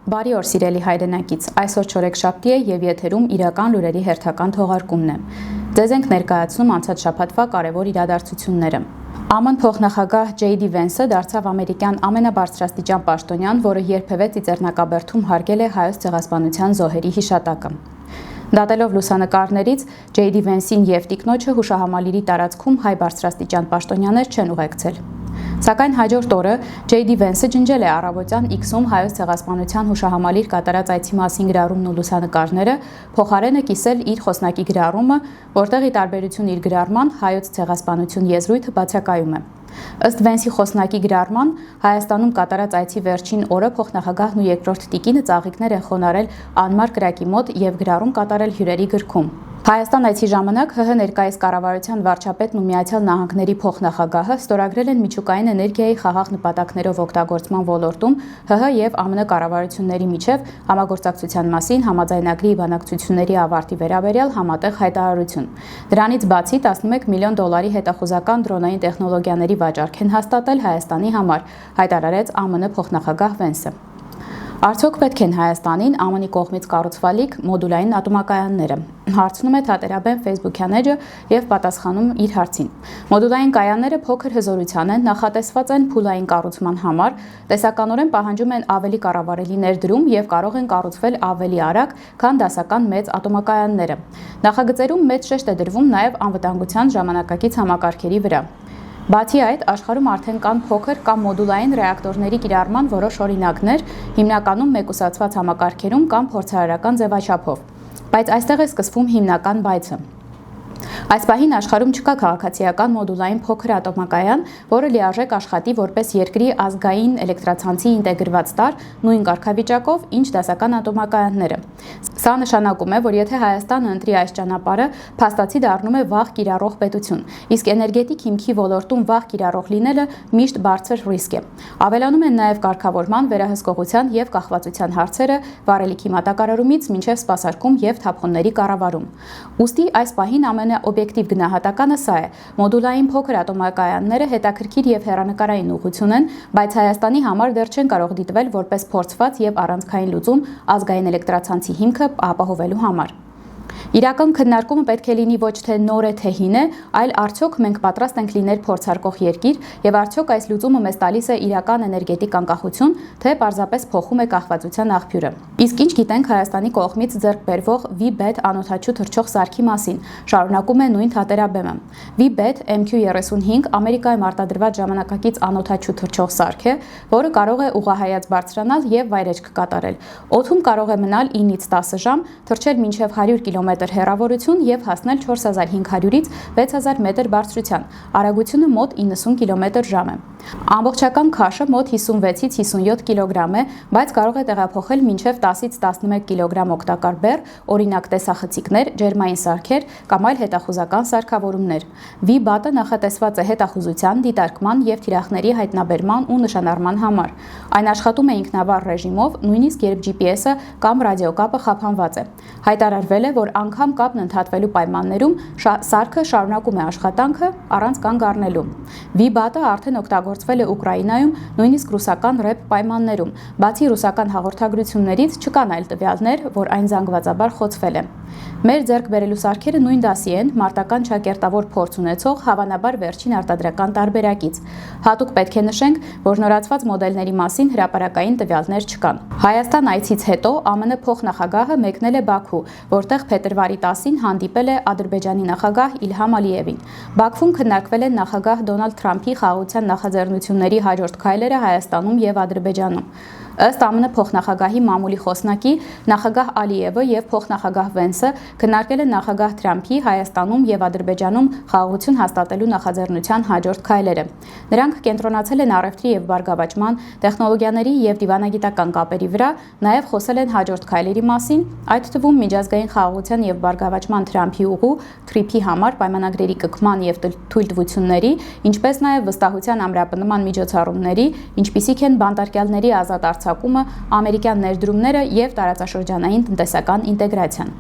Բարի օր սիրելի հայրենակից, այսօր չորեքշաբթի է եւ եթերում իրական լուրերի հերթական թողարկումն է։ Ձեզ ենք ներկայացնում անցած շաբաթվա կարևոր իրադարձությունները։ ԱՄՆ փոխնախագահ Ջեյդի Վենսը դարձավ ամերիկյան ամենաբարձրաստիճան պաշտոնյան, որը երբևէ ծիծեռնակաբերդում հարգել է Հայոց ցեղասպանության զոհերի հիշատակը։ Դատելով լուսանկարներից Ջեյդի Վենսին եւ տիկնոջը հուշահամալիրի տարածքում հայ բարձրաստիճան պաշտոնյաներ չեն ուղեկցել։ Սակայն հաջորդ օրը Ջեյդի Վենսը ջնջել է առավոտյան X-ում Հայոց ցեղասպանության հուշահամալիր կատարած այցի մասին գրառումն ու լուսանկարները, փոխարենը կիսել իր խոսնակի գրառումը, որտեղ ի տարբերություն իր գրառման Հայոց ցեղասպանություն եզրույթը բացակայում է։ Ըստ Վենսի խոսնակի գրառման, Հայաստանում կատարած այցի վերջին օրը փոխնախագահն ու երկրորդ տիկինը ծաղիկներ են խոնարհել անմար կրակի մոտ եւ գրառում կատարել հյուրերի գրքում։ Հայաստան այցի ժամանակ ՀՀ ներկայիս կառավարության վարչապետն ու Միացյալ Նահանգների փոխնախագահը ստորագրել են միջուկային էներգիայի խաղաղ նպատակներով օգտագործման ոլորտում ՀՀ եւ ԱՄՆ կառավարությունների միջև համագործակցության մասին համաձայնագրի բանակցությունների ավարտի վերաբերյալ համատեղ հայտարարություն։ Դրանից բացի 11 միլիոն դոլարի հետախուզական դրոնային տեխնոլոգիաների վաճառք են հաստատել Հայաստանի համար, հայտարարեց ԱՄՆ փոխնախագահ Վենսը։ Արդյոք պետք են Հայաստանին ԱՄՆ-ի կողմից կառուցվալիք մոդուլային ատոմակայանները։ Հարցնում է Թատերաբեն Facebook-յան էջը եւ պատասխանում իր հարցին։ Մոդուլային կայանները փոքր հզորության են, նախատեսված են փուլային կառուցման համար, տեսականորեն պահանջում են ավելի կառավարելի ներդրում եւ կարող են կառուցվել ավելի արագ, քան դասական մեծ ատոմակայանները։ Նախագծերում մեծ շեշտ է դրվում նաեւ անվտանգության ժամանակակից համակարգերի վրա։ Բացի այդ, աշխարհում արդեն կան փոքր կամ մոդուլային ռեակտորների կիրառման որոշ օրինակներ, հիմնականում մեկուսացված համակարգերում կամ փորձարարական ձևաչափով։ Բայց այստեղ է սկսվում հիմնական բայցը։ Այս պահին աշխարհում չկա քաղաքացիական մոդուլային փոքր ատոմակայան, որը լիարժեք աշխատի որպես երկրի ազգային էլեկտրացանցի ինտեգրված տարր նույն կարգավիճակով, ինչ դասական ատոմակայանները։ Սա նշանակում է, որ եթե Հայաստանը ընտրի այս ճանապարհը, փաստացի դառնում է վաղ կիրառող պետություն, իսկ էներգետիկ հիմքի ոլորտում վաղ կիրառող լինելը միշտ բարձր ռիսկ է։ Ավելանում են նաև կարգավորման, վերահսկողության եւ կախվածության հարցերը, վառելիքի մատակարարումից մինչև սպասարկում եւ թափոնների կառավարում։ Ուստի այս պահին ամենաօբյեկտիվ գնահատականը սա է. մոդուլային փոքր ատոմակայանները հետաքրքիր եւ հեռանկարային ուղղություն են, բայց Հայաստանի համար դեռ չեն կարող դիտվել որպես փորձված եւ առանցքային լուծում ազգային էլեկտրացանցի հիմքը ապահովելու համար։ Իրական քննարկումը պետք է լինի ոչ թե նոր է թե հին է, այլ արդյոք մենք պատրաստ ենք լինել փորձարկող երկիր եւ արդյոք այս լուծումը մեզ տալիս է իրական էներգետիկ անկախություն, թե պարզապես փոխում է կախվածության աղբյուրը։ Իսկ ինչ գիտենք Հայաստանի կողմից ձեռք բերվող VBET անօդաչու թռչող սարքի մասին, շարունակում է նույն Թատերաբեմը։ VBET MQ-35 Ամերիկայում արտադրված ժամանակակից անօդաչու թռչող սարք է, որը կարող է ուղղահայաց բարձրանալ եւ վայրեջք կատարել։ Օդում կարող է մնալ 9-ից 10 ժամ, թռչել մինչև 100 կմ հեռավորություն եւ հասնել 4500-ից 6000 մետր բարձրության, արագությունը մոտ 90 կմ/ժ է։ Ամբողջական քաշը մոտ 56-ից 57 կիլոգրամ է, բայց կարող է տեղափոխել մինչև 10-ից 11 կիլոգրամ օգտակար բեռ, օրինակ տեսախցիկներ, ջերմային սարքեր կամ այլ հետախուզական սարքավորումներ։ VBAT-ը նախատեսված է հետախուզության, դիտարկման եւ թիրախների հայտնաբերման ու նշանառման համար։ Այն աշխատում է ինքնավար ռեժիմով, նույնիսկ երբ GPS-ը կամ ռադիոկապը խափանված է։ Հայտարարվել է, որ անգամ կապն ընդհատվելու պայմաններում սարքը շարունակում է աշխատանքը առանց կանգ առնելու։ VBAT-ը արդեն օգտագործվել է Ուկրաինայում, նույնիսկ ռուսական ՌԵՊ պայմաններում։ Բացի ռուսական հաղորդագրություններից չկան այլ տվյալներ, որ այն զանգվածաբար խոցվել է։ Մեր ձեռք բերելու սարքերը նույն դասի են, մարտական ճակերտավոր փորձ ունեցող, հավանաբար վերջին արտադրական տարբերակից։ Հատուկ պետք է նշենք, որ նորացված մոդելների մասին հրապարակային տվյալներ չկան։ Հայաստան այցից հետո ԱՄՆ փոխնախագահը մեկնել է Բաքու, որտեղ փետրվարի 10-ին հանդիպել է Ադրբեջանի նախագահ Իլհամ Ալիևին։ Բաքվում քննարկվել են նախագահ Դոնալդ Թրամփի խաղաղության նախաձեռնությունների հաջորդ քայլերը Հայաստանում եւ Ադրբեջանում։ Ըստ ԱՄՆ փոխնախագահի մամուլի խոսնակի, նախագահ Ալիևը եւ փոխնախագահ Վենսը քննարկել են նախագահ Թրամփի Հայաստանում եւ Ադրբեջանում խաղաղություն հաստատելու նախաձեռնության հաջորդ քայլերը։ Նրանք կենտրոնացել են առևտրի եւ բարգավաճման, տեխնոլոգիաների եւ դիվանագիտական կապերի վրա, նաեւ խոսել են հաջորդ քայլերի մասին, այդ թվում միջազգային խաղաղության եւ բարգավաճման Թրամփի ուղու TRIP-ի համար պայմանագրերի կկման եւ թույլտվությունների, ինչպես նաեւ վստահության ամրապնդման միջոցառումների, ինչպիսիք են բանտարկյալների ազատ արձակումը, ամերիկյան ներդրումները եւ տարածաշրջանային տնտեսական ինտեգրացիան։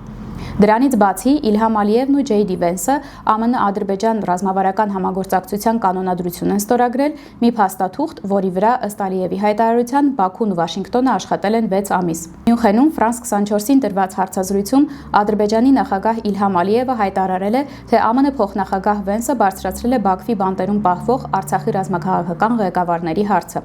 Դրանից բացի Իլհամ Ալիևն ու Ջեյդի Վենսը ԱՄՆ-Ադրբեջան ռազմավարական համագործակցության կանոնադրություն են ստորագրել մի փաստաթուղթ, որի վրա ըստ Ալիևի հայտարարության Բաքուն ու Վաշինգտոնը աշխատել են 6 ամիս։ Մյունխենում France 24-ին տրված հարցազրույցում Ադրբեջանի նախագահ Իլհամ Ալիևը հայտարարել է, թե ԱՄՆ փոխնախագահ Վենսը բարձրացրել է Բաքվի բանտերում պահվող Արցախի ռազմաքաղաքական ղեկավարների հարցը։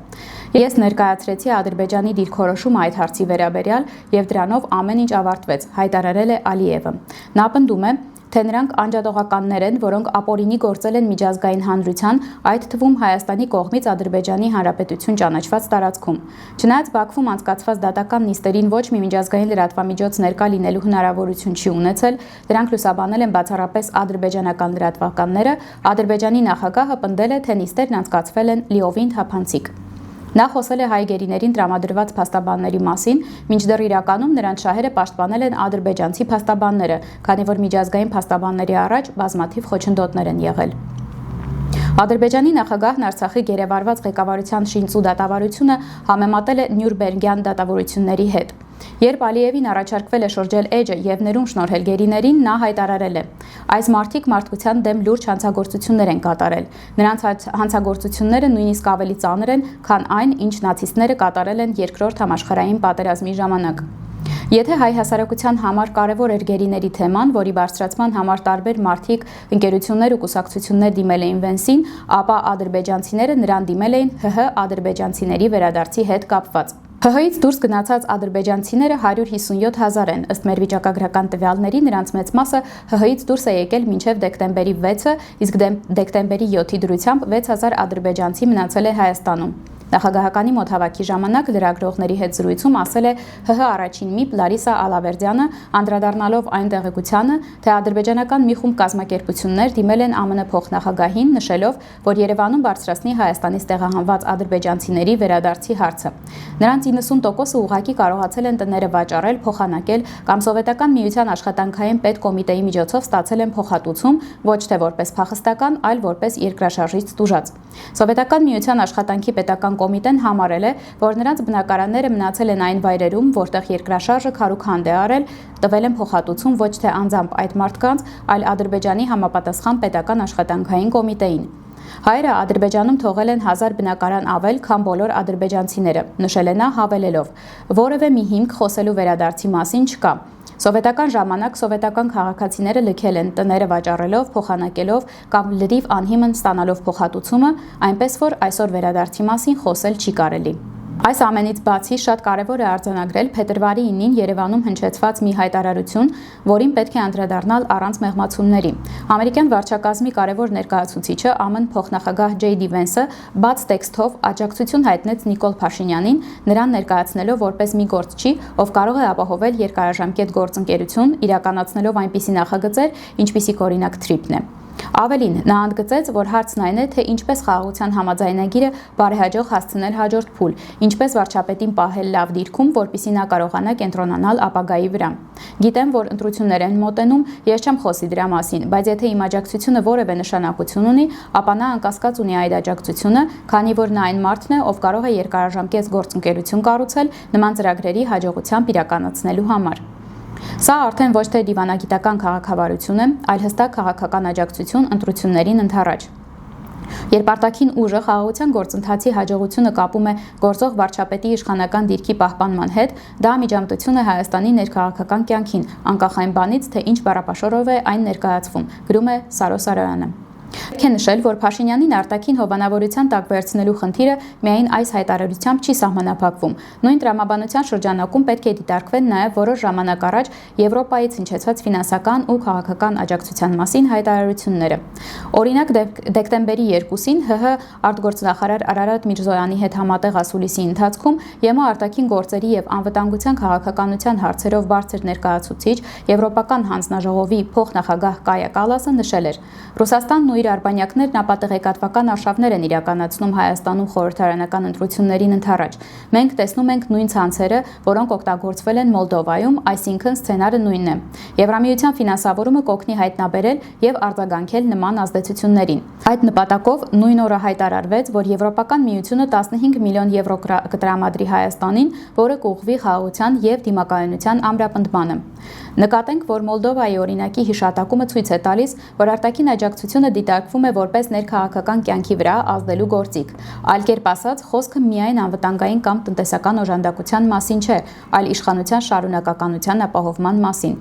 Ես ներկայացրեցի Ադրբեջանի դիրքորոշումը այդ հարցի վերաբերյալ եւ դրանով ամեն ինչ ավարտվեց, հայտարարել է Ալիևը։ Նա պնդում է, թե նրանք անջատողականներ են, որոնք ապօրինի գործել են միջազգային հանրության, այդ թվում Հայաստանի կողմից Ադրբեջանի Հանրապետություն ճանաչված տարածքում։ Չնայած Բաքվում անցկացված դատական նիստերին ոչ մի միջազգային լրատվամիջոց ներկա լինելու հնարավորություն չի ունեցել, դրանք լուսաբանել են բացառապես ադրբեջանական լրատվականները, Ադրբեջանի նախագահը պնդել է, թե նիստերն անցկացվել են լիովին թափանցիկ։ Նա խոսել է հայ գերիներին տրամադրված փաստաբանների մասին, մինչդեռ իրականում նրանց շահերը պաշտպանել են ադրբեջանցի փաստաբանները, քանի որ միջազգային փաստաբանների առաջ բազմաթիվ խոչընդոտներ են եղել։ Ադրբեջանի նախագահն Արցախի գերեվարված ղեկավարության շինծու դատավարությունը համեմատել է Նյուրնբերգյան դատավարությունների հետ։ Երբ Ալիևին առաջարկվել է շրջել էջը եւ ներում շնորհել գերիներին, նա հայտարարել է. այս մարդիկ մարդկության դեմ լուրջ հանցագործություններ են կատարել։ Նրանց հանցագործությունները նույնիսկ ավելի ծանր են, քան այն, ինչ նացիստները կատարել են Երկրորդ համաշխարհային պատերազմի ժամանակ։ Եթե հայ հասարակության համար կարևոր էր գերիների թեման, որի բարձրացման համար տարբեր մարդիկ, ընկերություններ ու կուսակցություններ դիմել էին Վենսին, ապա ադրբեջանցիները նրան դիմել էին ՀՀ ադրբեջանցիների վերադարձի հետ կապված։ ՀՀ-ից դուրս գնացած ադրբեջանցիները 157,000 են, ըստ մեր վիճակագրական տվյալների նրանց մեծ մասը ՀՀ-ից դուրս է եկել մինչև դեկտեմբերի 6-ը, իսկ դեկտեմբերի 7-ի դրությամբ 6000 ադրբեջանցի մնացել է Հայաստանում։ Նախագահականի մոտ հավաքի ժամանակ լրագրողների հետ զրույցում ասել է ՀՀ առաջին միպ Լարիսա Ալավերդյանը, անդրադառնալով այն տեղեկությանը, թե ադրբեջանական մի խումբ կազմակերպություններ դիմել են ԱՄՆ փոխնախագահին, նշելով, որ Երևանում բարձրացնի Հայաստանից տեղահանված ադրբեջանցիների վերադարձի հարցը։ Նրանց 90%-ը ուղղակի կարողացել են տները վաճառել, փոխանակել կամ Սովետական միության աշխատանքային պետկոմիտեի միջոցով ստացել են փոխհատուցում, ոչ թե որպես փախստական, այլ որպես երկրաշարժից տուժած։ Սովետական միության աշխատանքի պետական կոմիտեն համարել է, որ նրանց բնակարանները մնացել են այն վայրերում, որտեղ երկրաշարժը քարուքանդ է արել, տվել են փոխհատուցում ոչ թե անձամբ այդ մարդկանց, այլ Ադրբեջանի համապատասխան պետական աշխատանքային կոմիտեին։ Հայերը Ադրբեջանում թողել են 1000 բնակարան ավել, քան բոլոր ադրբեջանցիները, նշել է նա հավելելով. որևէ մի հիմք խոսելու վերադարձի մասին չկա։ Սովետական ժամանակ սովետական քաղաքացիները լքել են տները վաճառելով, փոխանակելով կամ լրիվ անհիմն ստանալով փոխհատուցումը, այնպես որ այսօր վերադարձի մասին խոսել չի կարելի։ Այս ամենից բացի շատ կարևոր է արձանագրել փետրվարի 9-ին Երևանում հնչեցված մի հայտարարություն, որին պետք է անդրադառնալ առանց մեղմացումների։ Ամերիկյան վարչակազմի կարևոր ներկայացուցիչը ԱՄՆ փոխնախագահ Ջեյդի Վենսը բաց տեքստով աջակցություն հայտնեց Նիկոլ Փաշինյանին, նրան ներկայացնելով որպես մի գործչի, ով կարող է ապահովել երկարաժամկետ գործընկերություն, իրականացնելով այնպիսի նախագծեր, ինչպիսիք օրինակ TRIP-ն է։ Ավելին, նա ընդգծեց, որ հարցն այն է, թե ինչպես խաղաղության համաձայնագիրը բարեհաջող հասցնել հաջորդ փուլ, ինչպես վարչապետին պահել լավ դիրքում, որպեսզի նա կարողանա կենտրոնանալ ապագայի վրա։ Գիտեմ, որ ընտրություններ են մոտենում, ես չեմ խոսի դրա մասին, բայց եթե իմ աջակցությունը որևէ նշանակություն ունի, ապա նա անկասկած ունի այդ աջակցությունը, քանի որ նա այն մարդն է, ով կարող է երկարաժամկետ գործընկերություն կառուցել նման ծրագրերի հաջողությամբ իրականացնելու համար։ Սա արդեն ոչ թե դիվանագիտական քաղաքավարություն է, այլ հստակ քաղաքական աջակցություն ընտրություններին ընդառաջ։ Երբ արտաքին ուժը խաղաղության գործընթացի հաջողությունը կապում է գործող վարչապետի իշխանական դիրքի պահպանման հետ, դա միջամտություն է Հայաստանի ներքաղաքական կյանքին, անկախ այն բանից, թե ինչ բառապաշարով է այն ներկայացվում, գրում է Սարո Սարոյանը։ Պետք է նշել, որ Փաշինյանին արտաքին հովանավորության տակ վերցնելու խնդիրը միայն այս հայտարարությամբ չի սահմանափակվում։ Նույն տրամաբանության շրջանակում պետք է դիտարկվեն նաև որոշ ժամանակ առաջ Եվրոպայից հնչեցած ֆինանսական ու քաղաքական աջակցության մասին հայտարարությունները։ Օրինակ, դեկտեմբերի 2-ին ՀՀ արտգործնախարար Արարատ Միրզոյանի հետ համատեղ ասուլիսի ընթացքում ԵՄ արտաքին գործերի եւ անվտանգության քաղաքականության հարցերով բարձր ներկայացուցիչ Եվրոպական հանձնաժողովի փոխնախագահ Կայա Կալասը նշել էր. Ռուսաստանն ու իր արբանյակներն ապատեղեկատվական արշավներ են իրականացնում Հայաստանում խորհրդարանական ընտրություններին ընդառաջ։ Մենք տեսնում ենք նույն ցանցերը, որոնք օգտագործվել են Մոլդովայում, այսինքն սցենարը նույնն է։ Եվրամիության ֆինանսավորումը կօգնի հայտնաբերել եւ արձագանքել նման ազդեցություններին։ Այդ նպատակով նույն օրը հայտարարվեց, որ Եվրոպական միությունը 15 միլիոն եվրո կտրամադրի Հայաստանին, որը կուղղվի խաղաղության եւ դիմակայունության ամրապնդմանը։ Նկատենք, որ Մոլդովայի օրինակի հիշատակումը ցույց է տալիս, որ արտաքին աջակցությունը դիտարկվում է որպես ներքաղաքական կյանքի վրա ազդելու գործիք։ Այլ կերպ ասած, խոսքը միայն անվտանգային կամ տնտեսական օժանդակության մասին չէ, այլ իշխանության շարունակականության ապահովման մասին։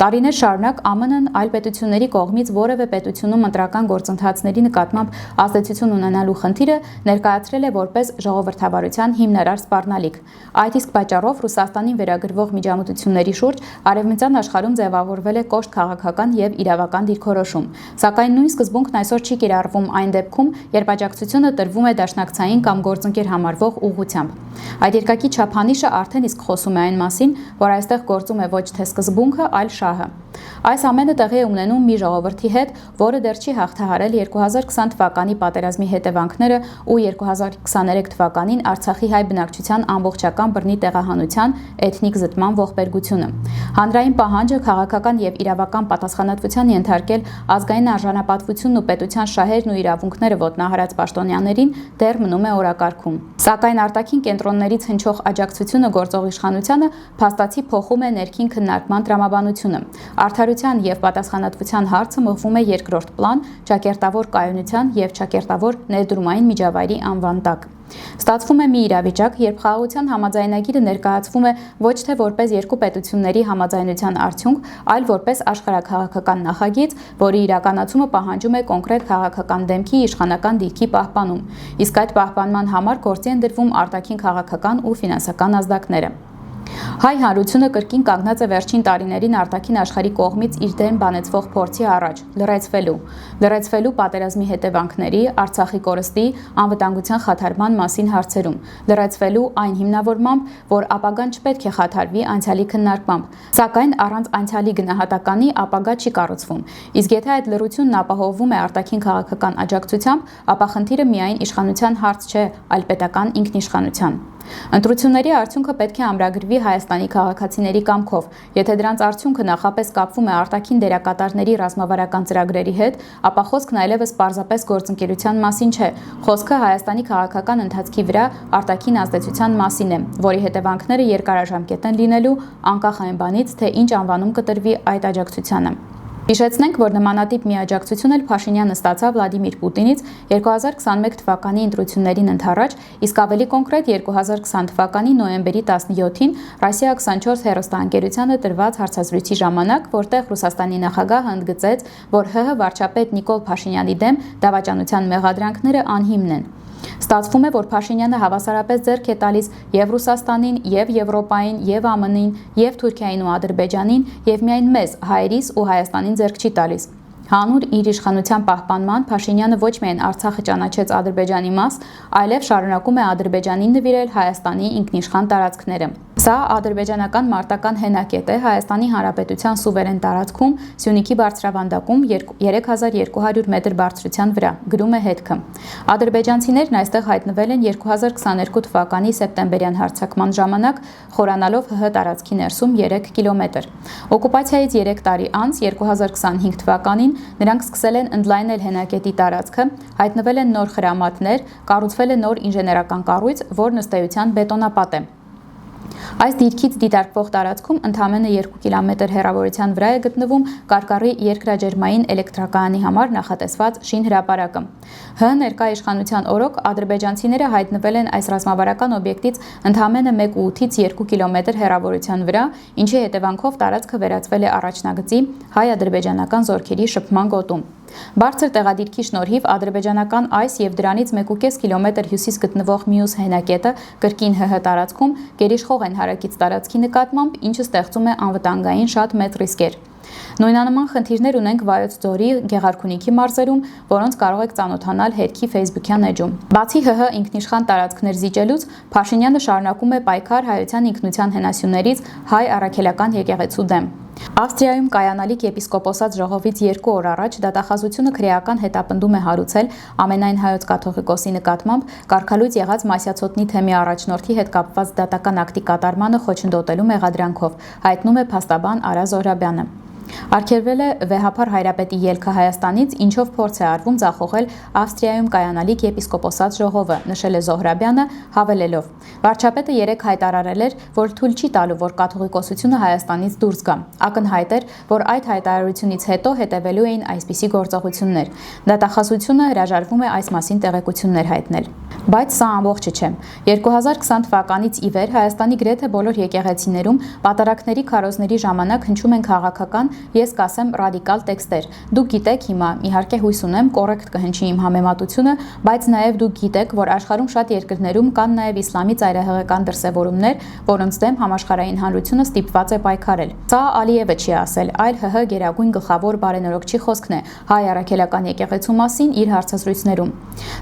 Տարիներ շարունակ ԱՄՆ-ն այլ պետությունների կողմից որևէ պետությունում ընտրական գործընթացների նկատմամբ ազդեցություն ունենալու խնդիրը ներկայացրել է որպես ժողովրդավարության հիմնարար սպառնալիք։ Այդ իսկ պատճառով Ռուսաստանին վերագրվող միջամտությունների շուրջ արևմտյան աշխարհում ձևավորվել է կոշտ քաղաքական եւ իրավական դիրքորոշում, սակայն նույն սկզբունքն այսօր չի կիրառվում այն դեպքում, երբ աջակցությունը տրվում է դաշնակցային կամ գործընկեր համարվող ուղղությամբ։ Այդ երկակի չափանիշը արդեն իսկ խոսում է այն մասին, որ այստեղ գործում է ոչ թե սկզբունքը, այլ շահը։ Այս ամենը տեղի է ունենում մի ժողովրդի հետ, որը դեռ չի հաղթահարել 2020 թվականի պատերազմի հետևանքները ու 2023 թվականին Արցախի հայ բնակչության ամբողջական բռնի տեղահանության, էթնիկ զտման ողբերգությունը։ Հանրային պահանջը քաղաքական եւ իրավական պատասխանատվության ենթարկել ազգային արժանապատվությունն ու պետության շահերն ու իրավունքները ոտնահարած պաշտոնյաներին դեռ մնում է օրակարգում։ Սակայն արտաքին կենտրոններից հնչող աջակցությունը գործող իշխանությանը փաստացի փոխում է ներքին քննարկման տրամաբանությունը։ Արդարության եւ պատասխանատվության հարցը մղվում է երկրորդ պլան ճակերտավոր կայունության եւ ճակերտավոր ներդրումային միջավայրի անվան տակ։ Ստացվում է մի իրավիճակ, երբ խաղաղության համաձայնագիրը ներկայացվում է ոչ թե որպես երկու պետությունների համաձայնության արդյունք, այլ որպես աշխարհաքաղաքական նախագիծ, որի իրականացումը պահանջում է կոնկրետ քաղաքական դեմքի իշխանական դիրքի պահպանում, իսկ այդ պահպանման համար գործի են դրվում արտաքին քաղաքական ու ֆինանսական ազդակները։ Հայ հանրությունը կրկին կանգնած է վերջին տարիներին արտաքին աշխարհի կողմից իր դեմ բանեցվող փորձի առաջ՝ լրացվելու պատերազմի հետևանքների, Արցախի կորստի, անվտանգության խաթարման մասին հարցերում, լրացվելու այն հիմնավորմամբ, որ ապագան չպետք է խաթարվի անցյալի քննարկմամբ, սակայն առանց անցյալի գնահատականի ապագա չի կառուցվում։ Իսկ եթե այդ լրությունն ապահովվում է արտաքին քաղաքական աջակցությամբ, ապա խնդիրը միայն իշխանության հարց չէ, այլ պետական ինքնիշխանության։ Ընտրությունների արդյունքը պետք է ամրագրվի Հայաստանի քաղաքացիների կամքով։ Եթե դրանց արդյունքը նախապես կապվում է արտաքին դերակատարների ռազմավարական ծրագրերի հետ, ապա խոսքն այլևս պարզապես գործընկերության մասին չէ։ Խոսքը Հայաստանի քաղաքական ընթացքի վրա արտաքին ազդեցության մասին է, որի հետևանքները երկարաժամկետ են լինելու, անկախ այն բանից, թե ինչ անվանում կտրվի այդ աջակցությանը։ Հիշեցնենք, որ նմանատիպ մի աջակցություն էլ Փաշինյանը ստացավ Վլադիմիր Պուտինից 2021 թվականի ընտրություններին ընդառաջ, իսկ ավելի կոնկրետ 2020 թվականի նոյեմբերի 17-ին Ռասիա 24 հեռուստաընկերությանը տրված հարցազրույցի ժամանակ, որտեղ Ռուսաստանի նախագահը ընդգծեց, որ ՀՀ վարչապետ Նիկոլ Փաշինյանի դեմ դավաճանության մեղադրանքները անհիմն են։ Ստացվում է, որ Փաշինյանը հավասարապես ձեռք է տալիս եւ Ռուսաստանին, եւ Եվրոպային, եւ ԱՄՆ-ին, եւ Թուրքիային ու Ադրբեջանին, եւ միայն մեզ, հայերիս ու Հայաստանին ձեռք չի տալիս։ Հանուր իր իշխանության պահպանման Փաշինյանը ոչ միայն Արցախը ճանաչեց Ադրբեջանի մաս, այլև շարունակում է Ադրբեջանին նվիրել Հայաստանի ինքնիշխան տարածքները։ Սա ադրբեջանական մարտական հենակետ է Հայաստանի Հանրապետության սուվերեն տարածքում Սյունիքի բարձրավանդակում 3200 մետր բարձրության վրա, գրում է հետքը։ Ադրբեջանցիներն այստեղ հայտնվել են 2022 թվականի սեպտեմբերյան հարձակման ժամանակ, խորանալով ՀՀ տարածքի ներսում 3 կիլոմետր։ Օկուպացիայից 3 տարի անց 2025 թվականին նրանք սկսել են ընդլայնել հենակետի տարածքը, հայտնվել են նոր խրամատներ, կառուցվել է նոր ինժեներական կառույց, որն ըստ էության բետոնապատ է։ Այս դիրքից դիտարկվող տարածքում ընդամենը 2 կիլոմետր հեռավորության վրա է գտնվում Կարկառի երկրաջերմային էլեկտրակայանի համար նախատեսված շինհրապարակը։ ՀՀ ներկա իշխանության օրոք ադրբեջանցիները հայտնվել են այս ռազմավարական օբյեկտից ընդամենը 1,8-ից 2 կիլոմետր հեռավորության վրա, ինչի հետևանքով տարածքը վերածվել է առաջնագծի հայ-ադրբեջանական զորքերի շփման գոտում։ Բարձր տեղադիրքի շնորհիվ ադրբեջանական այս եւ դրանից 1,5 կիլոմետր հյուսիս գտնվող մյուս հենակետը կրկին ՀՀ տարածքում գերիշխող են հարակից տարածքի նկատմամբ, ինչը ստեղծում է անվտանգային շատ մեծ ռիսկեր։ Նույնանման խնդիրներ ունենք Վայոց ձորի, Գեղարքունիքի մարզերում, որոնց կարող եք ծանոթանալ հետքի Facebook-յան էջում։ Բացի ՀՀ ինքնիշխան տարածքներ զիջելուց, Փաշինյանը շարունակում է պայքար հայության ինքնության հենասյուներից հայ առաքելական եկեղեցու դեմ։ Ավստրիայում կայանալիք եպիսկոպոսած ժողովից 2 օր առաջ դատախազությունը քրեական հետապնդում է հարուցել ամենայն հայոց կաթողիկոսի նկատմամբ կարգալույց եղած Մասյացոտնի թեմի առաջնորդի հետ կապված դատական ակտի կատարմանը խոչընդոտելու մեղադրանքով, հայտնում է փաստաբան Արա Զոհրաբյանը։ Արգելվել է վեհափառ հայրապետի ելքը Հայաստանից, ինչով փորձ է արվում ձախողել Ավստրիայում կայանալիք եպիսկոպոսատ ժողովը, նշել է Զոհրաբյանը, հավելելով. Վարչապետը երեկ հայտարարել էր, որ թույլ չի տալու, որ կաթողիկոսությունը Հայաստանից դուրս գա։ Ակնհայտ էր, որ այդ հայտարարությունից հետո հետևելու էին այսպիսի գործողություններ։ Դատախազությունը հրաժարվում է այս մասին տեղեկություններ հայտնել։ Բայց սա ամբողջը չէ։ 2020 թվականից ի վեր Հայաստանի գրեթե բոլոր եկեղեցիներում պատարակների քարոզների ժամանակ հնչում են քաղաքական, ես կասեմ ռադիկալ տեքստեր։ Դուք գիտեք հիմա, իհարկե հույս ունեմ, կոռեկտ կհնչի իմ համեմատությունը, բայց նաև դուք գիտեք, որ աշխարհում շատ երկրներում կան նաև իսլամի ծայրահեղական դրսևորումներ, որոնց դեմ համաշխարհային հանրությունը ստիպված է պայքարել։ Սա Ալիևը չի ասել, այլ ՀՀ գերագույն գլխավոր բարենորոգչի խոսքն է հայ առաքելական եկեղեցու մասին իր հարցազրույցներում։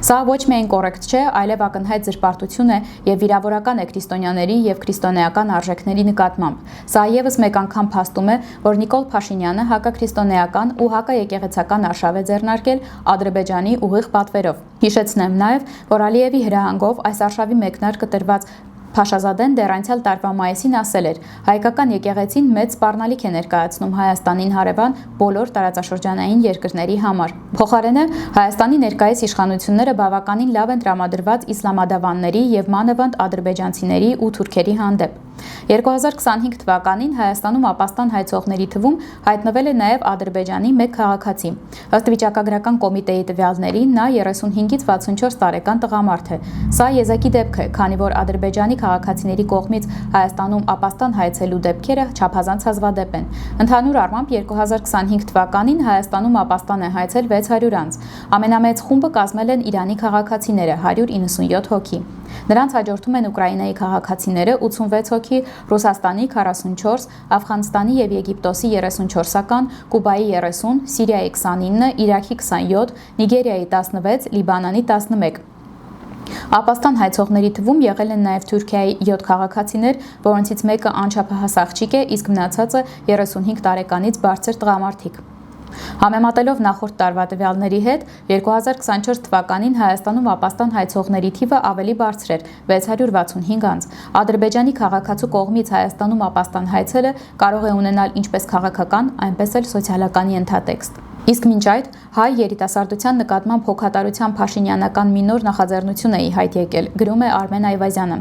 Սա ոչ միայն կոռեկտ չէ, այլև ակնհայտ զրպարտություն է եւ վիրավորական է քրիստոնյաների եւ քրիստոնեական արժեքների նկատմամբ։ Սա եւս մեկ անգամ փաստում է, որ Նիկոլ Փաշինյանը հակաքրիստոնեական ու հակաեկեղեցական արշավ է ձեռնարկել Ադրբեջանի ուղիղ պատվերով։ Հիշեցնեմ նաեւ, որ Ալիևի հրահանգով այս արշավի մեկնարկը տրված Փաշազադեն դեռ անցյալ տարվա մայիսին ասել էր. հայկական եկեղեցին մեծ սպառնալիք է ներկայացնում Հայաստանին հարևան բոլոր տարածաշրջանային երկրների համար։ Փոխարենը Հայաստանի ներկայիս իշխանությունները բավականին լավ են տրամադրված իսլամադավանների եւ մանավանդ ադրբեջանցիների ու թուրքերի հանդեպ։ 2025 թվականին Հայաստանում ապաստան հայցողների թվում հայտնվել է նաև Ադրբեջանի մեկ քաղաքացի։ Ըստ վիճակագրական կոմիտեի տվյալների նա 35-ից 64 տարեկան տղամարդ է։ Սա եզակի դեպք է, քանի որ Ադրբեջանի քաղաքացիների կողմից Հայաստանում ապաստան հայցելու դեպքերը չափազանց հազվադեպ են։ Ընդհանուր առմամբ 2025 թվականին Հայաստանում ապաստան է հայցել 600 անձ։ Ամենամեծ խումբը կազմել են Իրանի քաղաքացիները 197 հոգի։ Նրանց հաջորդում են Ուկրաինայի քաղաքացիները 86 հոգի, Ռուսաստանի 44, Աֆղանստանի եւ Եգիպտոսի 34-ական, Կուբայի 30, Սիրիայի 29, Իրաքի 27, Նիգերիայի 16, Լիբանանի 11։ Ապաստան հայցողների թվում եղել են նաև Թուրքիայի 7 քաղաքացիներ, որոնցից մեկը անչափահաս աղջիկ է, իսկ մնացածը 35 տարեկանից բարձր տղամարդիկ։ Համեմատելով նախորդ տարվա տվյալների հետ, 2024 թվականին Հայաստանում ապաստան հայցողների թիվը ավելի բարձր էր՝ 665 անձ։ Ադրբեջանի քաղաքացու կողմից Հայաստանում ապաստան հայցելը կարող է ունենալ ինչպես քաղաքական, այնպես էլ սոցիալական ենթատեքստ։ Իսկ մինչ այդ հայ երիտասարդության նկատմամբ հոգատարության փաշինյանական մի նոր նախաձեռնություն է ի հայտ եկել, գրում է Արմեն Այվազյանը։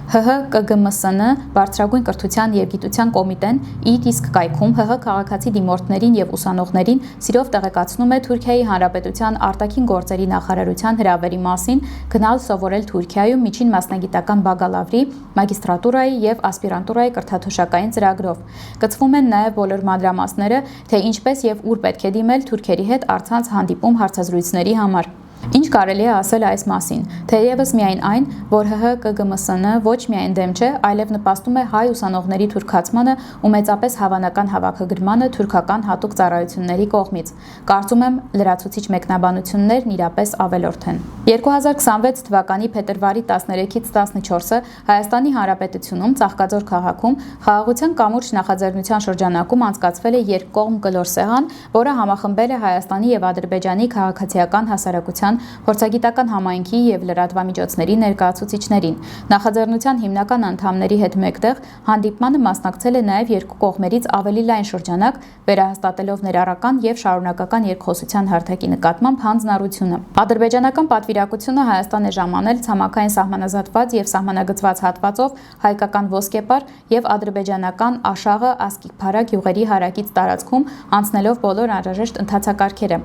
ՀՀ ԿԳՄՍՆ Բարձրագույն կրթության եւ գիտության կոմիտեն իր իսկ կայքում ՀՀ քաղաքացի դիմորդներին եւ ուսանողներին սիրով տեղեկացնում է Թուրքիայի Հանրապետության արտաքին գործերի նախարարության հրավերի մասին գնալ սովորել Թուրքիայում միջին մասնագիտական բակալավրի, մագիստրատուրայի եւ ասպիրանտուրայի կրթաթոշակային ծրագրով։ Կցվում են նաեւ բոլոր մանրամասները, թե ինչպես եւ ուր պետք է դիմել թուրքերի հետ առցանց հանդիպում հարցազրույցների համար։ Ինչ կարելի է ասել այս մասին, թեևս միայն այն, որ ՀՀ ԿԳՄՍՆ ոչ միայն դեմ չէ, այլև նպաստում է հայ ուսանողների թուրքացմանը ու մեծապես հավանական հավաքագրմանը թուրքական հատուկ ծառայությունների կողմից։ Կարծում եմ, լրացուցիչ մեկնաբանություններն իրապես ավելորդ են։ 2026 թվականի փետրվարի 13-ից 14-ը Հայաստանի Հանրապետությունում Ծաղկաձոր քաղաքում խաղաղության կամուրջ նախաձեռնության շրջանակում անցկացվել է երկկողմ կլոր սեղան, որը համախմբել է Հայաստանի եւ Ադրբեջանի քաղաքացիական հասարակության փորձագիտական համայնքի եւ լրատվամիջոցների ներկայացուցիչներին։ Նախաձեռնության հիմնական անդամների հետ մեկտեղ հանդիպմանը մասնակցել է նաեւ երկու կողմերից ավելի լայն շրջանակ, վերահաստատելով ներառական եւ շարունակական երկխոսության հարթակի նկատմամբ հանձնառությունը։ Ադրբեջանական պատվիրակությունը Հայաստան է ժամանել ցամաքային սահմանազատված եւ սահմանագծված հատվածով հայկական ոսկեպար եւ ադրբեջանական աշաղը ասկիփարա գյուղերի հարակից տարածքում անցնելով բոլոր անհրաժեշտ ընթացակարգերը։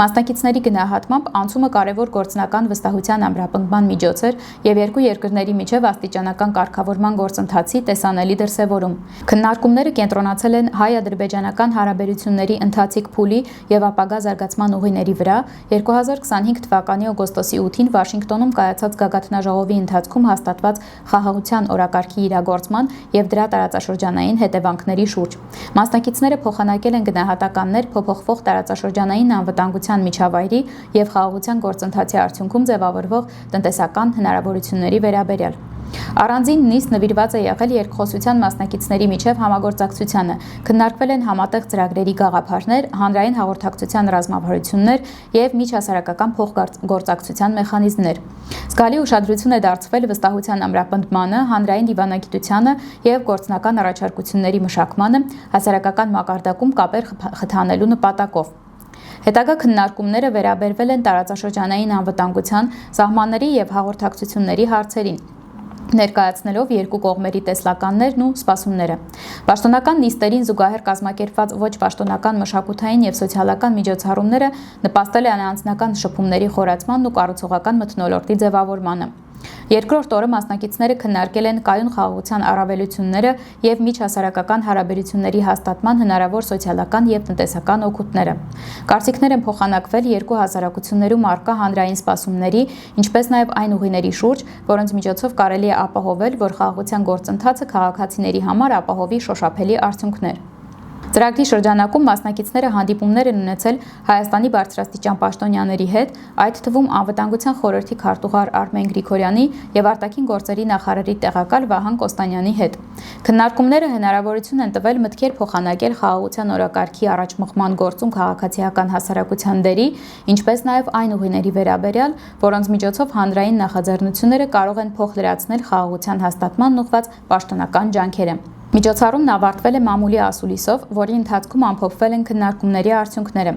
Մասնակիցների գնահատմամբ անցումը կարևոր գործնական վստահության ամրապնդման միջոց էր եւ երկու երկրների միջև աստիճանական կարգավորման գործընթացի տեսանելի դրսեւորում։ Քննարկումները կենտրոնացել են հայ-ադրբեջանական հարաբերությունների ընթացիկ փուլի եւ ապագա զարգացման ուղիների վրա 2025 թվականի օգոստոսի 8-ին Վաշինգտոնում կայացած գագաթնաժողովի ընթացքում հաստատված խաղաղության օրակարգի իրագործման եւ դրա տարածաշրջանային հետևանքների շուրջ։ Մասնակիցները փոխանակել են գնահատականներ փոփոխվող տարածաշրջանային անվտանգության միջավայրի եւ խաղաղության գործընթացի արդյունքում ձևավորվող տնտեսական հնարավորությունների վերաբերյալ։ Առանձին նիստ նվիրված է եղել երկխոսության մասնակիցների միջև համագործակցությանը, քննարկվել են համատեղ ծրագրերի գաղափարներ, հանրային հաղորդակցության ռազմավարություններ եւ միջհասարակական փոխգործակցության մեխանիզմներ։ Զգալի ուշադրություն է դարձվել վստահության ամրապնդմանը, հանրային դիվանագիտությանը եւ գործնական առաջարկությունների մշակմանը, հասարակական մակարդակում կապեր խթանելու նպատակով։ Հետագա քննարկումները վերաբերվել են տարածաշրջանային անվտանգության, սահմանների եւ հաղորդակցությունների հարցերին, ներկայացնելով երկու կողմերի տեսլականներն ու սպասումները։ Պաշտոնական նիստերին զուգահեռ կազմակերպված ոչ պաշտոնական մշակութային եւ սոցիալական միջոցառումները նպաստել են անձնական շփումների խորացմանն ու կառուցողական մթնոլորտի ձևավորմանը։ Երկրորդ օրը մասնակիցները քննարկել են կայուն խաղաղության առավելությունները եւ միջհասարակական հարաբերությունների հաստատման հնարավոր սոցիալական եւ տնտեսական օգուտները։ Կարծիքներ են փոխանակվել երկու հասարակություններում առկա հանրային սպասումների, ինչպես նաեւ այն ուղիների շուրջ, որոնց միջոցով կարելի է ապահովել, որ խաղաղության գործընթացը քաղաքացիների համար ապահովի շոշափելի արդյունքներ։ Ծրագրի շրջանակում մասնակիցները հանդիպումներ են ունեցել Հայաստանի բարձրաստիճան պաշտոնյաների հետ, այդ թվում Անվտանգության խորհրդի քարտուղար Արմեն Գրիգորյանի եւ արտաքին գործերի նախարարի տեղակալ Վահան Կոստանյանի հետ։ Քննարկումները հնարավորություն են տվել մտքեր փոխանակել խաղաղության օրակարգի առաջմղման գործում քաղաքացիական հասարակության դերի, ինչպես նաեւ այն ուղիների վերաբերյալ, որոնց միջոցով հանրային նախաձեռնությունները կարող են փոխլրացնել խաղաղության հաստատման ուղղված պաշտոնական ջանքերը։ Միջոցառումն ավարտվել է մամուլի ասուլիսով, որի ընթացքում ամփոփվել են քննարկումների արդյունքները։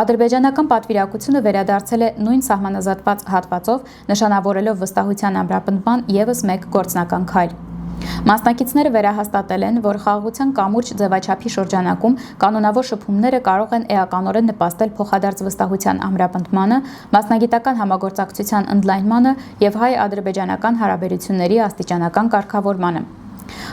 Ադրբեջանական պատվիրակությունը վերադարձել է նույն սահմանազատված հատվածով, նշանավորելով վստահության ամրապնդման ևս մեկ գործնական քայլ։ Մասնակիցները վերահաստատել են, որ խաղաղության կամուրջ ձևաչափի շրջանակում կանոնավոր շփումները կարող են էականորեն նպաստել փոխադարձ վստահության ամրապնդմանը, մասնագիտական համագործակցության ընդլայնմանը եւ հայ-ադրբեջանական հարաբերությունների աստիճանական կարգավորմանը։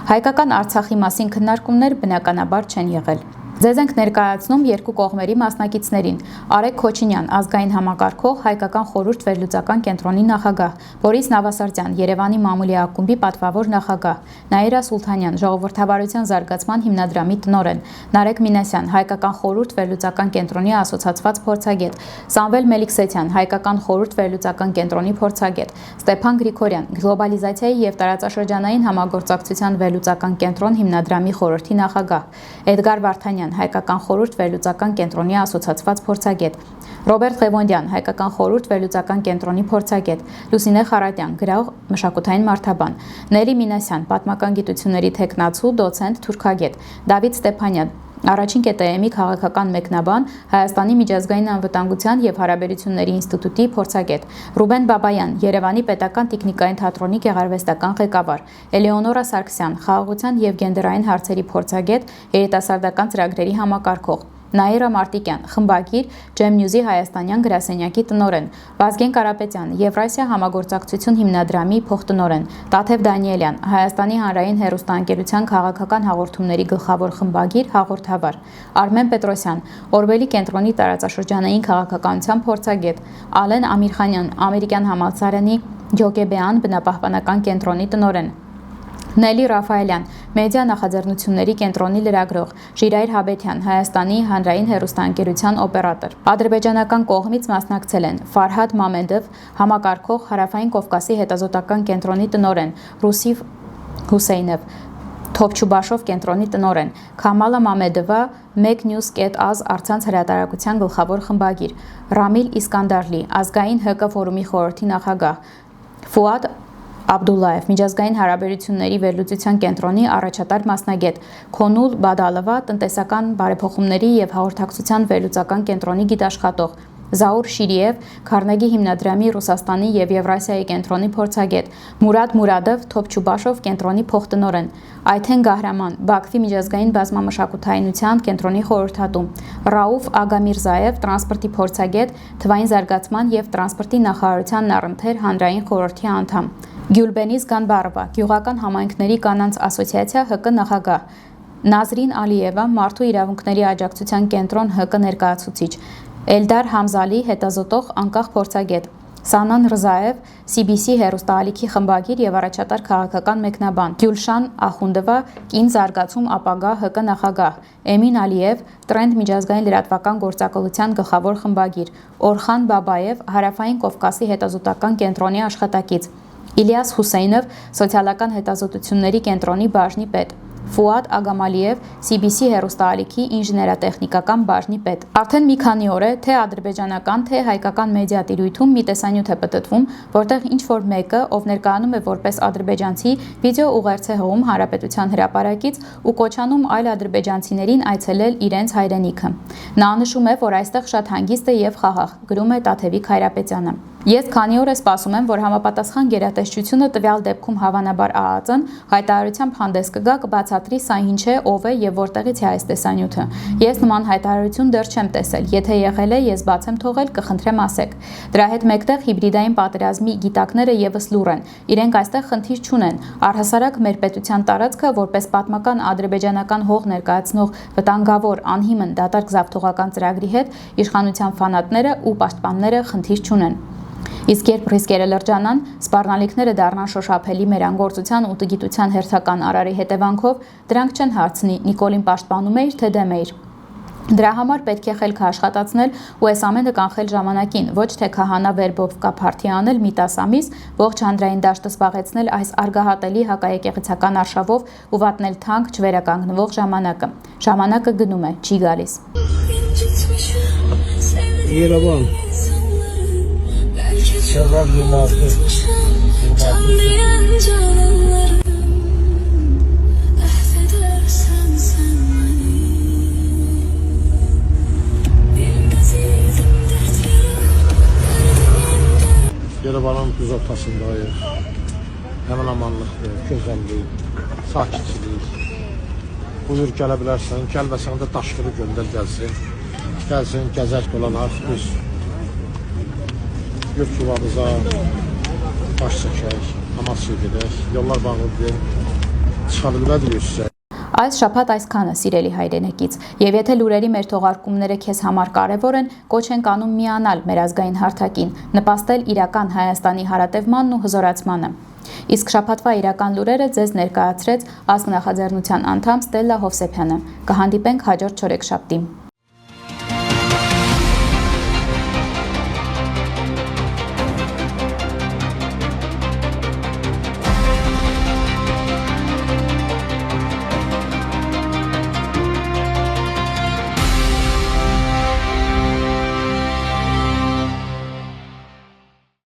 Հայկական Արցախի մասին քննարկումներ բնականաբար չեն եղել։ Ձեզ ենք ներկայացնում երկու կողմերի մասնակիցներին։ Արեգ Քոչինյան, ազգային համակարգող, Հայկական խորհուրդ վերլուծական կենտրոնի նախագահ, Բորիս Նավասարդյան, Երևանի մամուլի ակումբի պատվավոր նախագահ, Նաիրա Սուլթանյան, Ժողովրդավարության զարգացման հիմնադրամի տնօրեն, Նարեկ Մինասյան, Հայկական խորհուրդ վերլուծական կենտրոնի ասոցիացված փորձագետ, Սամվել Մելիքսեթյան, Հայկական խորհուրդ վերլուծական կենտրոնի փորձագետ, Ստեփան Գրիգորյան, Գլոբալիզացիայի եւ տարածաշրջանային համագործակցության վերլուծական կենտրոն հիմնադրամի խորհրդի նախագահ, Էդգար Վարդանյան, Հայկական խորհուրդ վերլուծական կենտրոնի ասոցիացված փորձագետ, Ռոբերտ Ղևոնդյան, Հայկական խորհուրդ վերլուծական կենտրոնի փորձագետ, Լուսինե Խարատյան, գրող, մշակութային մարդաբան, Նելի Մինասյան, պատմական գիտությունների թեկնածու, դոցենտ, թուրքագետ, Դավիթ Ստեփանյան, Առաջին ԿՏՄ-ի քաղաքական մեկնաբան, Հայաստանի միջազգային անվտանգության եւ հարաբերությունների ինստիտուտի փորձագետ, Ռուբեն Բաբայան, Երևանի պետական տեխնիկային թատրոնի գեղարվեստական ղեկավար, Էլեոնորա Սարգսյան, խաղաղության եւ գենդերային հարցերի փորձագետ, երիտասարդական ծրագրերի համակարգող, Նաիրա Մարտիկյան, խմբագիր, Ջեմ Նյուզի հայաստանյան գրասենյակի տնօրեն, Վազգեն Կարապետյան, Եվրասիա համագործակցություն հիմնադրամի փոխտնօրեն, Տաթև Դանիելյան, Հայաստանի հանրային հեռուստաընկերության քաղաքական հաղորդումների գլխավոր խմբագիր, հաղորդավար, Արմեն Պետրոսյան, Օրվելի կենտրոնի տարածաշրջանային քաղաքականության փորձագետ, Ալեն Ամիրխանյան, Ամերիկյան համալսարանի Ջոկեբեան բնապահպանական կենտրոնի տնօրեն, Նելի Ռաֆայելյան, մեդիա նախաձեռնությունների կենտրոնի լրագրող, Ժիրայր Հաբեթյան, Հայաստանի հանրային հեռուստաընկերության օպերատոր։ Ադրբեջանական կողմից մասնակցել են Ֆարհադ Մամեդով, համակարգող, Հարավային Կովկասի հետազոտական կենտրոնի տնօրեն, Ռուսիվ Հուսեյնով, Թոփչուբաշով կենտրոնի տնօրեն, Քամալա Մամեդովա, Mecnews.az առցանց հրատարակության գլխավոր խմբագիր, Ռամիլ Իսկանդարլի, ազգային ՀԿ ֆորումի խորհրդի նախագահ, Ֆուադ Աբդուլլաև, միջազգային հարաբերությունների վերլուծության կենտրոնի առաջատար մասնագետ, Քոնուլ Բադալովա, տնտեսական բարեփոխումների եւ հաղորդակցության վերլուծական կենտրոնի գիտաշխատող, Զաուր Շիրիև, Քարնեգի հիմնադրամի Ռուսաստանի եւ Եվրասիայի կենտրոնի փորձագետ, Մուրադ Մուրադով, Թոփչուբաշով կենտրոնի փոխտնօրեն, Այթեն Գահրաման, Բաքվի միջազգային բազմամշակութայնության կենտրոնի խորհրդատու, Ռաուֆ Ագամիրզաև, տրանսպորտի փորձագետ, թվային զարգացման եւ տրանսպորտի նախարարության առընթեր հանրային խորհրդի անդամ, Գյուլբենիզ Գանբարովա, Գյուղական համայնքների կանանց ասոցիացիա ՀԿ նախագահ, Նազրին Ալիևա, Մարդու իրավունքների աջակցության կենտրոն ՀԿ ներկայացուցիչ, Էլդար Համզալի, հետազոտող, անկախ փորձագետ, Սանան Ռզաև, CBC հեռուստաալիքի խմբագիր եւ առաջատար քաղաքական մեկնաբան, Գյուլշան Ախունդովա, կին զարգացում ապագա ՀԿ նախագահ, Էմին Ալիև, Տրենդ միջազգային լրատվական գործակալության գլխավոր խմբագիր, Օրխան Բաբաև, Հարավային Կովկասի հետազոտական կենտրոնի աշխատակից, Իլիաս Հուսեյնով սոցիալական հետազոտությունների կենտրոնի բաժնի պետ, Ֆուադ Ագամալիև CBC հեռուստաալիքի ինժեներատեխնիկական բաժնի պետ։ Արդեն մի քանի օր է թե ադրբեջանական, թե հայկական մեդիատիրույթում մի տեսանյութ է պտտվում, որտեղ ինչ-որ մեկը, ով ներկայանում է որպես ադրբեջանցի, վիդեո ուղերձ է հղում Հանրապետության հրապարակից ու կոչանում այլ ադրբեջանցիներին այցելել իրենց հայրենիքը։ Նա նշում է, որ այստեղ շատ հանգիստ է եւ խաղաղ, գրում է Տաթևիկ Հայրապետյանը։ Ես քանի օր է սպասում եմ, որ համապատասխան գերատեսչությունը տվյալ դեպքում հավանաբար ԱԱԾ-ն հայտարարությամբ հանդես կգա, կբացատրի սա ինչ է, ով է եւ որտեղից է այս տեսանյութը։ Ես նման հայտարարություն դեռ չեմ տեսել, եթե եղել է, ես բաց եմ թողել, կխնդրեմ ասեք։ Դրա հետ մեկտեղ հիբրիդային պատերազմի գիտակները եւս լուր են։ Իրենք այստեղ խնդիր չունեն։ Առհասարակ մեր պետության տարածքը որպես պատմական ադրբեջանական հող ներկայացնող վտանգավոր անհիմն դատարկ զավթողական ծրագրի հետ իշխանության ֆանատները ու պաշտպանները խնդիր չունեն։ Իսկ երբ ռիսկերը լրջանան, սպառնալիքները դառնան շոշափելի մեր անգործության ու տգիտության հերթական արարի հետևանքով, դրանք չեն հարցնի Նիկոլին պաշտպանում էիր, թե դեմ էիր։ Դրա համար պետք է խելքը աշխատացնել ու այս ամենը կանխել ժամանակին, ոչ թե քահանա վերբով կապ հարթի անել մի 10 ամիս, ողջ հանրային դաշտը զբաղեցնել այս արգահատելի հակաեկեղեցական արշավով ու վատնել թանկ չվերականգնվող ժամանակը։ Ժամանակը գնում է, չի գալիս։ Երևան Şevval 26 Yerevanın düz ortasındayız. Hemen amanlıqdır, gözəllik, sakitçilik. Buyur gələ bilərsən, gəlməsən də daşqırı göndər gəlsin. Gəlsin, gəzək dolanaq biz. Yurt yuvamıza baş çəkək, namaz çəkək, yollar bağlıdır, çıxa bilmədik sizə. Այս շաբաթ այսքանը սիրելի հայրենակից, եւ եթե լուրերի մեր թողարկումները քեզ համար կարեւոր են, կոչ ենք անում միանալ մեր ազգային հարթակին, նպաստել իրական Հայաստանի հարատևմանն ու հզորացմանը։ Իսկ շաբաթվա իրական լուրերը ձեզ ներկայացրեց ազգ նախաձեռնության անդամ Ստելլա Հովսեփյանը։ Կհանդիպենք հաջորդ չորեքշաբթի։